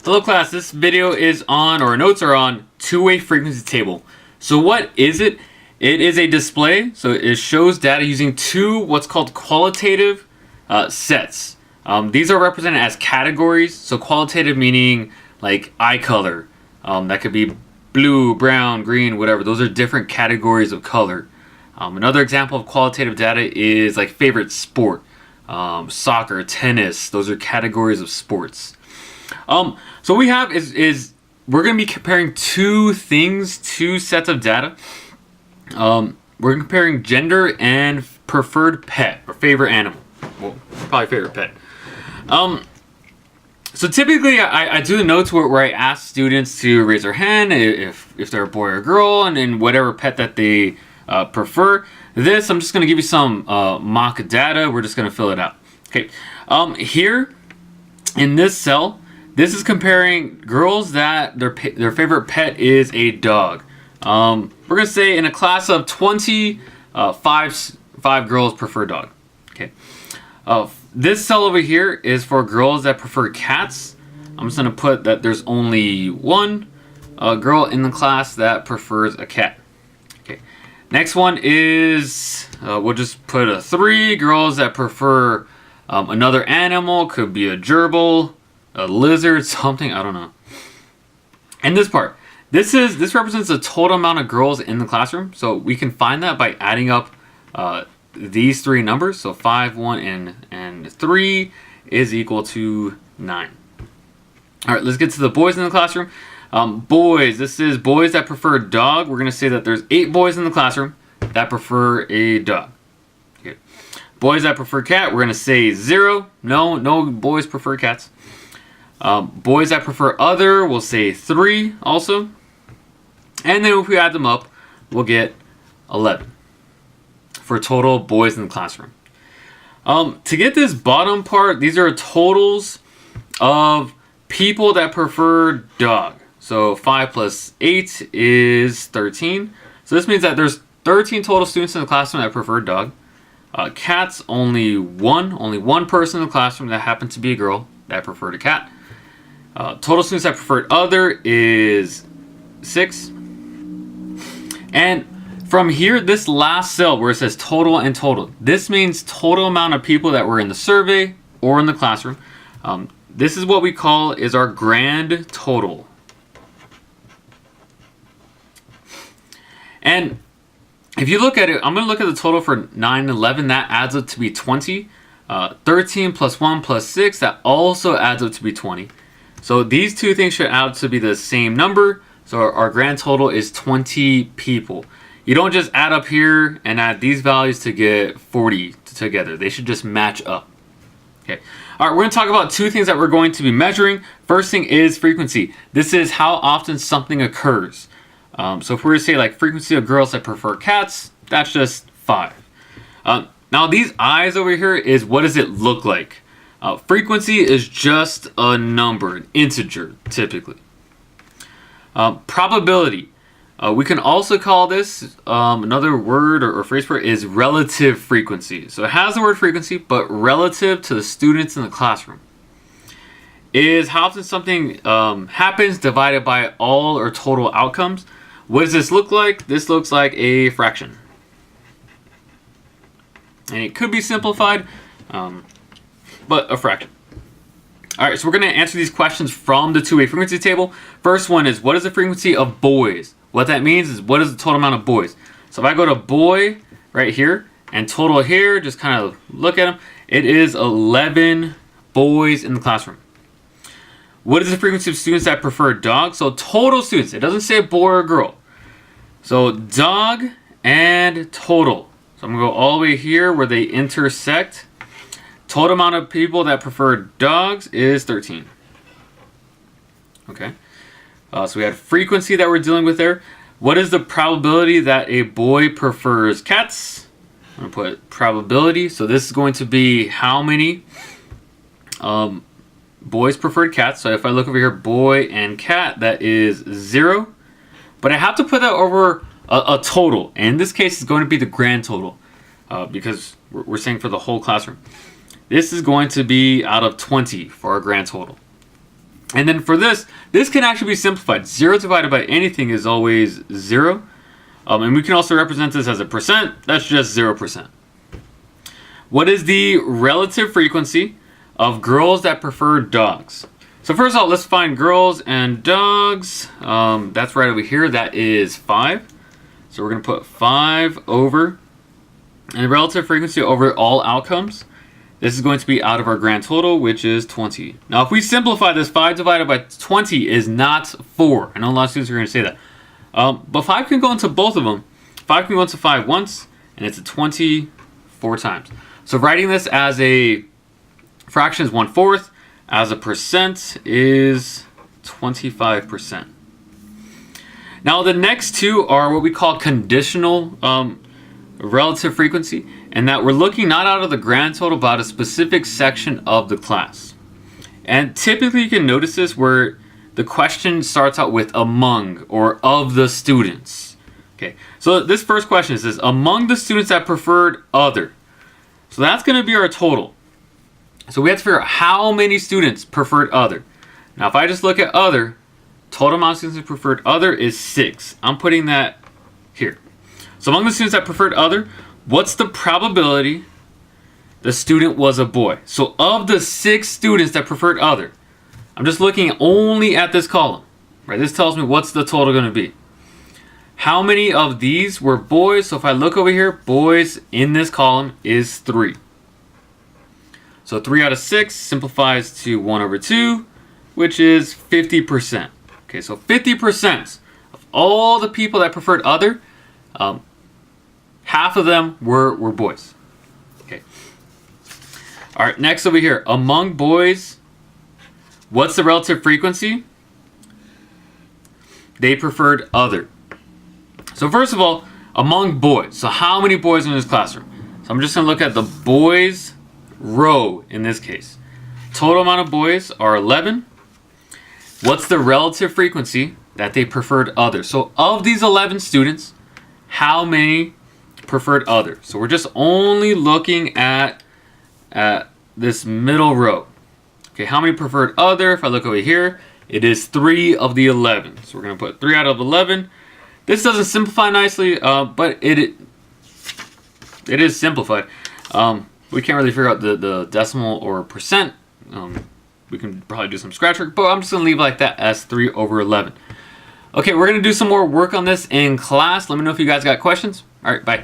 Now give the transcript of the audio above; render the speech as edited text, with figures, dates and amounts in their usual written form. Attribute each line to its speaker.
Speaker 1: Hello class, this video is on, or notes are on, two-way frequency table. So what is it? It is a display, so it shows data using two what's called qualitative sets. These are represented as categories, so qualitative meaning like eye color. That could be blue, brown, green, whatever. Those are different categories of color. Another example of qualitative data is like favorite sport, soccer, tennis. Those are categories of sports. So what we have is we're going to be comparing two sets of data. We're comparing gender and preferred pet or favorite animal. Well, probably favorite pet. So typically I do the notes where I ask students to raise their hand if they're a boy or a girl, and then whatever pet that they prefer. This, I'm just going to give you some mock data. We're just going to fill it out. Okay. Here in this cell, this is comparing girls that their favorite pet is a dog. We're going to say in a class of 20, five girls prefer dog. Okay. This cell over here is for girls that prefer cats. I'm just going to put that there's only one girl in the class that prefers a cat. Okay. Next one is, we'll just put a 3 girls that prefer another animal. Could be a gerbil, a lizard, something, I don't know. And this part, this represents the total amount of girls in the classroom. So we can find that by adding up these three numbers. So 5, 1, and 3 is equal to 9. All right, let's get to the boys in the classroom. Boys, this is boys that prefer dog. We're gonna say that there's 8 boys in the classroom that prefer a dog. Okay. Boys that prefer cat, we're gonna say 0. No boys prefer cats. Boys that prefer other, we'll say 3 also. And then if we add them up, we'll get 11 for total boys in the classroom. To get this bottom part, these are totals of people that prefer dog. So 5 plus 8 is 13. So this means that there's 13 total students in the classroom that prefer dog. Cats, only one person in the classroom that happens to be a girl that preferred a cat. Total students that preferred other is 6. And from here, this last cell where it says total and total, this means total amount of people that were in the survey or in the classroom. This is what we call is our grand total. And if you look at it, I'm going to look at the total for 9 and 11. That adds up to be 20. 13 plus 1 plus 6, that also adds up to be 20. So these two things should add up to be the same number. So our grand total is 20 people. You don't just add up here and add these values to get 40 together. They should just match up. Okay. All right, we're going to talk about two things that we're going to be measuring. First thing is frequency. This is how often something occurs. So if we're to say like frequency of girls that prefer cats, that's just 5. Now these eyes over here is what does it look like? Frequency is just a number, an integer typically. Probability. We can also call this, another word or phrase for it is relative frequency. So it has the word frequency, but relative to the students in the classroom. Is how often something happens divided by all or total outcomes. What does this look like? This looks like a fraction. And it could be simplified, but a fraction. All right, so we're going to answer these questions from the two-way frequency table. First one is, what is the frequency of boys? What that means is, what is the total amount of boys? So if I go to boy right here and total here, just kind of look at them, it is 11 boys in the classroom. What is the frequency of students that prefer dog? So total students, it doesn't say boy or girl. So dog and total. So I'm going to go all the way here where they intersect. Total amount of people that prefer dogs is 13. Okay. So we had frequency that we're dealing with there. What is the probability that a boy prefers cats? I'm going to put probability. So this is going to be how many boys preferred cats. So if I look over here, boy and cat, that is 0. But I have to put that over a total. And in this case, it's going to be the grand total because we're saying for the whole classroom. This is going to be out of 20 for our grand total. And then for this can actually be simplified. 0 divided by anything is always 0. And we can also represent this as a percent. That's just 0%. What is the relative frequency of girls that prefer dogs? So first of all, let's find girls and dogs. That's right over here. That is 5. So we're going to put 5 over. And the relative frequency over all outcomes, this is going to be out of our grand total, which is 20. Now, if we simplify this, 5 divided by 20 is not 4. I know a lot of students are going to say that. But 5 can go into both of them. 5 can go into 5 once, and it's a 20 4 times. So writing this as a fraction is 1/4. As a percent is 25%. Now the next two are what we call conditional relative frequency, and that we're looking not out of the grand total but a specific section of the class. And typically you can notice this where the question starts out with among or of the students. Okay, so this first question is among the students that preferred other. So that's going to be our total. So we have to figure out how many students preferred other. Now if I just look at other, total amount of students who preferred other is 6. I'm putting that here. So among the students that preferred other, what's the probability the student was a boy? So of the 6 students that preferred other, I'm just looking only at this column. Right? This tells me what's the total going to be. How many of these were boys? So if I look over here, boys in this column is 3. So 3 out of 6 simplifies to 1/2, which is 50%. Okay, so 50% of all the people that preferred other, half of them were boys. Okay. All right, next over here, among boys, what's the relative frequency? They preferred other. So first of all, among boys, so how many boys in this classroom? So I'm just going to look at the boys row in this case. Total amount of boys are 11. What's the relative frequency that they preferred other? So of these 11 students, how many preferred other? So we're just only looking at this middle row. Okay, how many preferred other? If I look over here, it is 3 of the 11. So we're going to put 3 out of 11. This doesn't simplify nicely, but it is simplified. We can't really figure out the decimal or percent. We can probably do some scratch work, but I'm just going to leave it like that as 3/11. Okay, we're going to do some more work on this in class. Let me know if you guys got questions. All right, bye.